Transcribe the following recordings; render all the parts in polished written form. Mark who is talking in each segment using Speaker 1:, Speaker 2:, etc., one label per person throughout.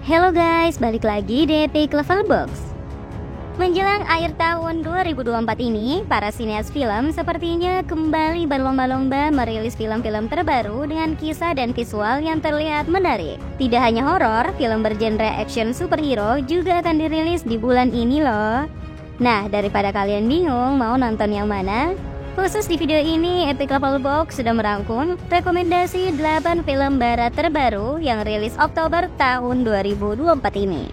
Speaker 1: Halo guys, balik lagi di Epic Level Box. Menjelang akhir tahun 2024 ini, para sineas film sepertinya kembali berlomba-lomba merilis film-film terbaru dengan kisah dan visual yang terlihat menarik. Tidak hanya horor, film bergenre action superhero juga akan dirilis di bulan ini loh. Nah, daripada kalian bingung mau nonton yang mana, khusus di video ini, Epic Level Box sudah merangkum rekomendasi 8 film barat terbaru yang rilis Oktober tahun 2024 ini.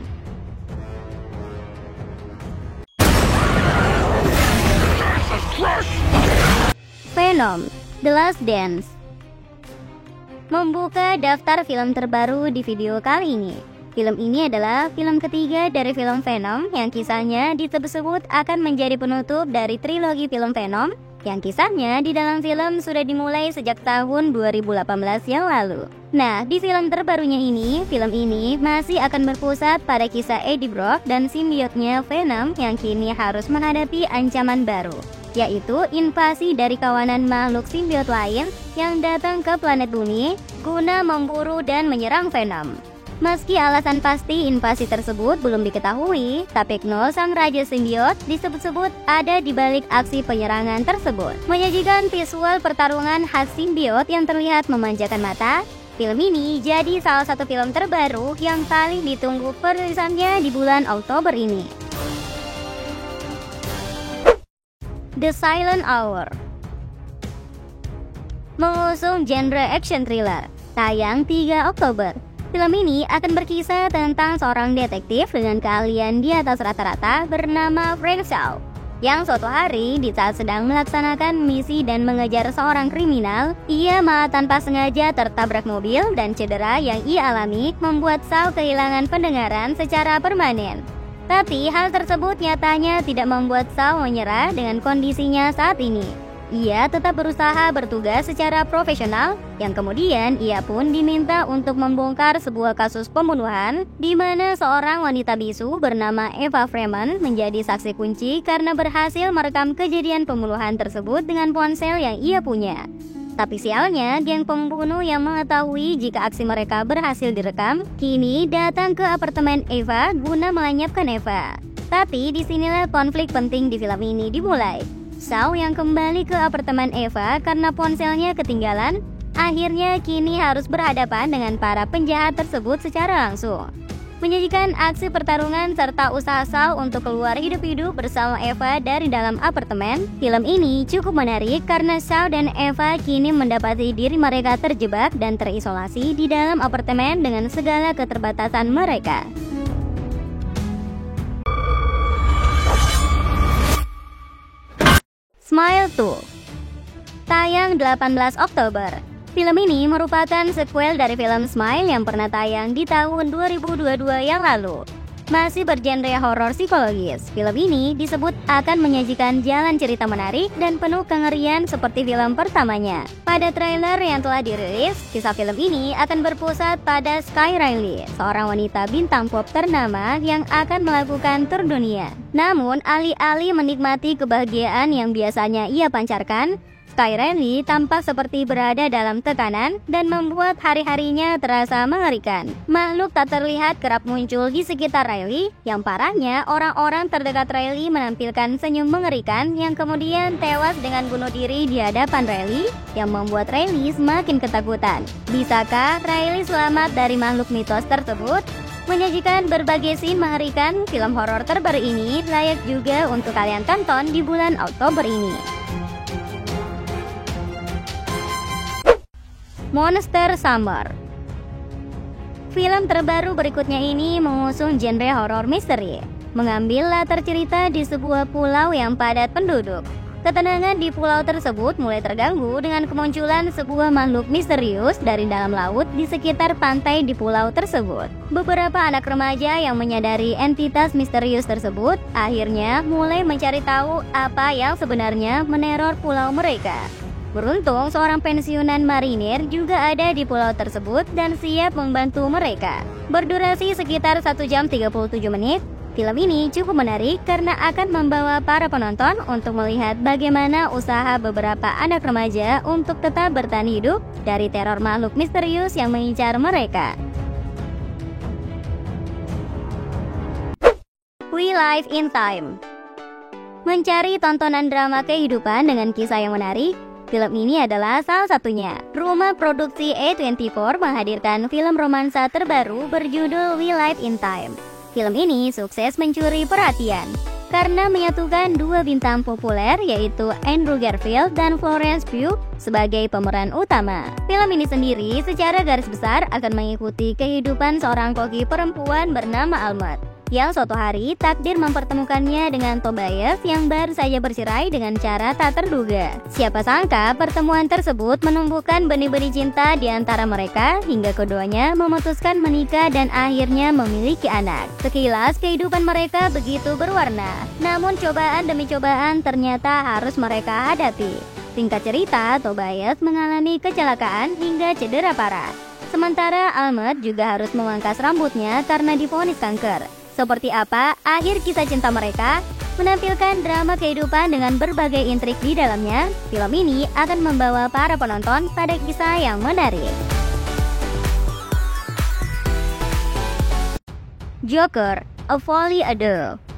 Speaker 1: Venom: The Last Dance membuka daftar film terbaru di video kali ini. Film ini adalah film ketiga dari film Venom yang kisahnya disebut-sebut akan menjadi penutup dari trilogi film Venom yang kisahnya di dalam film sudah dimulai sejak tahun 2018 yang lalu. Nah, di film terbarunya ini, film ini masih akan berpusat pada kisah Eddie Brock dan simbiotnya Venom yang kini harus menghadapi ancaman baru, yaitu invasi dari kawanan makhluk simbiot lain yang datang ke planet bumi guna memburu dan menyerang Venom. Meski alasan pasti invasi tersebut belum diketahui, tapi Knull, sang raja simbiot, disebut-sebut ada di balik aksi penyerangan tersebut. Menyajikan visual pertarungan khas simbiot yang terlihat memanjakan mata, film ini jadi salah satu film terbaru yang paling ditunggu perilisannya di bulan Oktober ini. The Silent Hour mengusung genre action thriller, tayang 3 Oktober. Film ini akan berkisah tentang seorang detektif dengan keahlian di atas rata-rata bernama Frank Shaw, yang suatu hari di saat sedang melaksanakan misi dan mengejar seorang kriminal, ia malah tanpa sengaja tertabrak mobil dan cedera yang ia alami membuat Shaw kehilangan pendengaran secara permanen. Tapi hal tersebut nyatanya tidak membuat Shaw menyerah dengan kondisinya saat ini. Ia tetap berusaha bertugas secara profesional, yang kemudian ia pun diminta untuk membongkar sebuah kasus pembunuhan di mana seorang wanita bisu bernama Eva Freeman menjadi saksi kunci karena berhasil merekam kejadian pembunuhan tersebut dengan ponsel yang ia punya. Tapi sialnya, geng pembunuh yang mengetahui jika aksi mereka berhasil direkam, kini datang ke apartemen Eva guna melenyapkan Eva. Tapi disinilah konflik penting di film ini dimulai. Shaw yang kembali ke apartemen Eva karena ponselnya ketinggalan, akhirnya kini harus berhadapan dengan para penjahat tersebut secara langsung. Menyajikan aksi pertarungan serta usaha Shaw untuk keluar hidup-hidup bersama Eva dari dalam apartemen, film ini cukup menarik karena Shaw dan Eva kini mendapati diri mereka terjebak dan terisolasi di dalam apartemen dengan segala keterbatasan mereka. Smile 2 tayang 18 Oktober. Film ini merupakan sequel dari film Smile yang pernah tayang di tahun 2022 yang lalu. Masih bergenre horor psikologis, film ini disebut akan menyajikan jalan cerita menarik dan penuh kengerian seperti film pertamanya. Pada trailer yang telah dirilis, kisah film ini akan berpusat pada Sky Riley, seorang wanita bintang pop ternama yang akan melakukan tur dunia. Namun, alih-alih menikmati kebahagiaan yang biasanya ia pancarkan, Sky Riley tampak seperti berada dalam tekanan dan membuat hari-harinya terasa mengerikan. Makhluk tak terlihat kerap muncul di sekitar Riley, yang parahnya orang-orang terdekat Riley menampilkan senyum mengerikan yang kemudian tewas dengan bunuh diri di hadapan Riley, yang membuat Riley semakin ketakutan. Bisakah Riley selamat dari makhluk mitos tersebut? Menyajikan berbagai scene mengerikan, film horor terbaru ini layak juga untuk kalian tonton di bulan Oktober ini. Monster Summer. Film terbaru berikutnya ini mengusung genre horor misteri, mengambil latar cerita di sebuah pulau yang padat penduduk. Ketenangan di pulau tersebut mulai terganggu dengan kemunculan sebuah makhluk misterius dari dalam laut di sekitar pantai di pulau tersebut. Beberapa anak remaja yang menyadari entitas misterius tersebut akhirnya mulai mencari tahu apa yang sebenarnya meneror pulau mereka. Beruntung seorang pensiunan marinir juga ada di pulau tersebut dan siap membantu mereka. Berdurasi sekitar 1 jam 37 menit, film ini cukup menarik karena akan membawa para penonton untuk melihat bagaimana usaha beberapa anak remaja untuk tetap bertahan hidup dari teror makhluk misterius yang mengincar mereka. We Live in Time. Mencari tontonan drama kehidupan dengan kisah yang menarik, film ini adalah salah satunya. Rumah produksi A24 menghadirkan film romansa terbaru berjudul We Live in Time. Film ini sukses mencuri perhatian karena menyatukan dua bintang populer yaitu Andrew Garfield dan Florence Pugh sebagai pemeran utama. Film ini sendiri secara garis besar akan mengikuti kehidupan seorang koki perempuan bernama Almond yang suatu hari takdir mempertemukannya dengan Tobias yang baru saja bercerai dengan cara tak terduga. Siapa sangka pertemuan tersebut menumbuhkan benih-benih cinta di antara mereka hingga keduanya memutuskan menikah dan akhirnya memiliki anak. Sekilas kehidupan mereka begitu berwarna, namun cobaan demi cobaan ternyata harus mereka hadapi. Singkat cerita, Tobias mengalami kecelakaan hingga cedera parah. Sementara Almond juga harus memangkas rambutnya karena divonis kanker. Seperti apa akhir kisah cinta mereka? Menampilkan drama kehidupan dengan berbagai intrik di dalamnya, film ini akan membawa para penonton pada kisah yang menarik. Joker: A Folie à Deux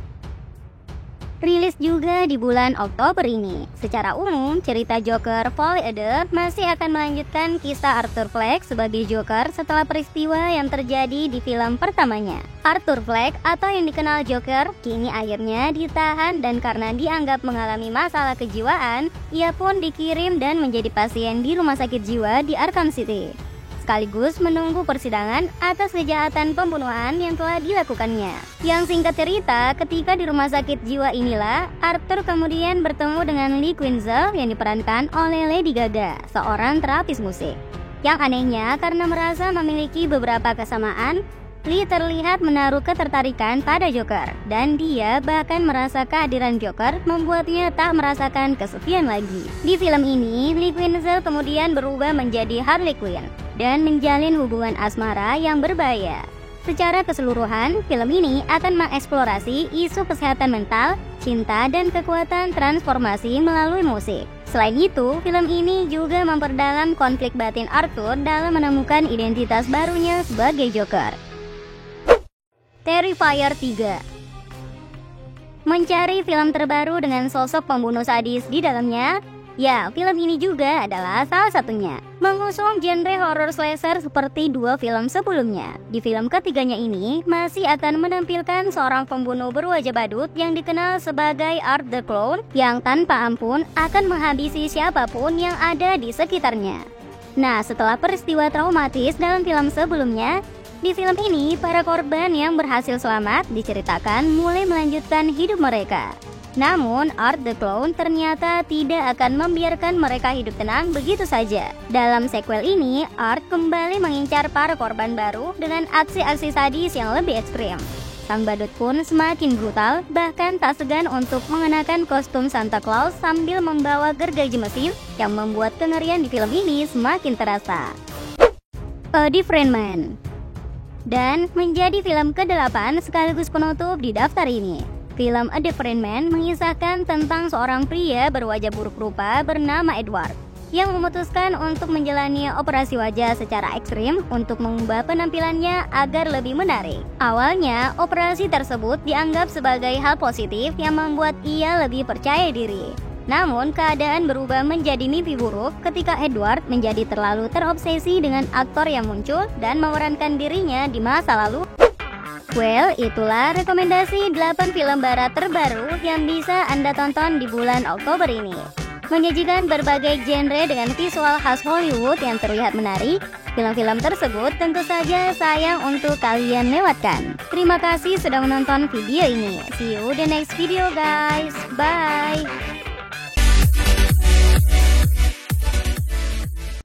Speaker 1: rilis juga di bulan Oktober ini. Secara umum, cerita Joker Folie à Deux masih akan melanjutkan kisah Arthur Fleck sebagai Joker setelah peristiwa yang terjadi di film pertamanya. Arthur Fleck atau yang dikenal Joker kini akhirnya ditahan dan karena dianggap mengalami masalah kejiwaan, ia pun dikirim dan menjadi pasien di rumah sakit jiwa di Arkham City, sekaligus menunggu persidangan atas kejahatan pembunuhan yang telah dilakukannya. Yang singkat cerita, ketika di rumah sakit jiwa inilah, Arthur kemudian bertemu dengan Lee Quinzel yang diperankan oleh Lady Gaga, seorang terapis musik. Yang anehnya, karena merasa memiliki beberapa kesamaan, Lee terlihat menaruh ketertarikan pada Joker, dan dia bahkan merasa kehadiran Joker membuatnya tak merasakan kesepian lagi. Di film ini, Lee Quinzel kemudian berubah menjadi Harley Quinn dan menjalin hubungan asmara yang berbahaya. Secara keseluruhan, film ini akan mengeksplorasi isu kesehatan mental, cinta, dan kekuatan transformasi melalui musik. Selain itu, film ini juga memperdalam konflik batin Arthur dalam menemukan identitas barunya sebagai Joker. Terrifier 3 mencari film terbaru dengan sosok pembunuh sadis di dalamnya. Ya, film ini juga adalah salah satunya. Mengusung genre horror slasher seperti dua film sebelumnya. Di film ketiganya ini masih akan menampilkan seorang pembunuh berwajah badut yang dikenal sebagai Art the Clown yang tanpa ampun akan menghabisi siapapun yang ada di sekitarnya. Nah, setelah peristiwa traumatis dalam film sebelumnya, di film ini para korban yang berhasil selamat diceritakan mulai melanjutkan hidup mereka. Namun, Art the Clown ternyata tidak akan membiarkan mereka hidup tenang begitu saja. Dalam sequel ini, Art kembali mengincar para korban baru dengan aksi-aksi sadis yang lebih ekstrim. Sang badut pun semakin brutal, bahkan tak segan untuk mengenakan kostum Santa Claus sambil membawa gergaji mesin yang membuat kengerian di film ini semakin terasa. A Different Man dan menjadi film ke-8 sekaligus penutup di daftar ini. Film A Different Man mengisahkan tentang seorang pria berwajah buruk rupa bernama Edward yang memutuskan untuk menjalani operasi wajah secara ekstrim untuk mengubah penampilannya agar lebih menarik. Awalnya, operasi tersebut dianggap sebagai hal positif yang membuat ia lebih percaya diri. Namun, keadaan berubah menjadi mimpi buruk ketika Edward menjadi terlalu terobsesi dengan aktor yang muncul dan memerankan dirinya di masa lalu. Well, itulah rekomendasi 8 film barat terbaru yang bisa Anda tonton di bulan Oktober ini. Menyajikan berbagai genre dengan visual khas Hollywood yang terlihat menarik, film-film tersebut tentu saja sayang untuk kalian lewatkan. Terima kasih sudah menonton video ini. See you the next video guys. Bye.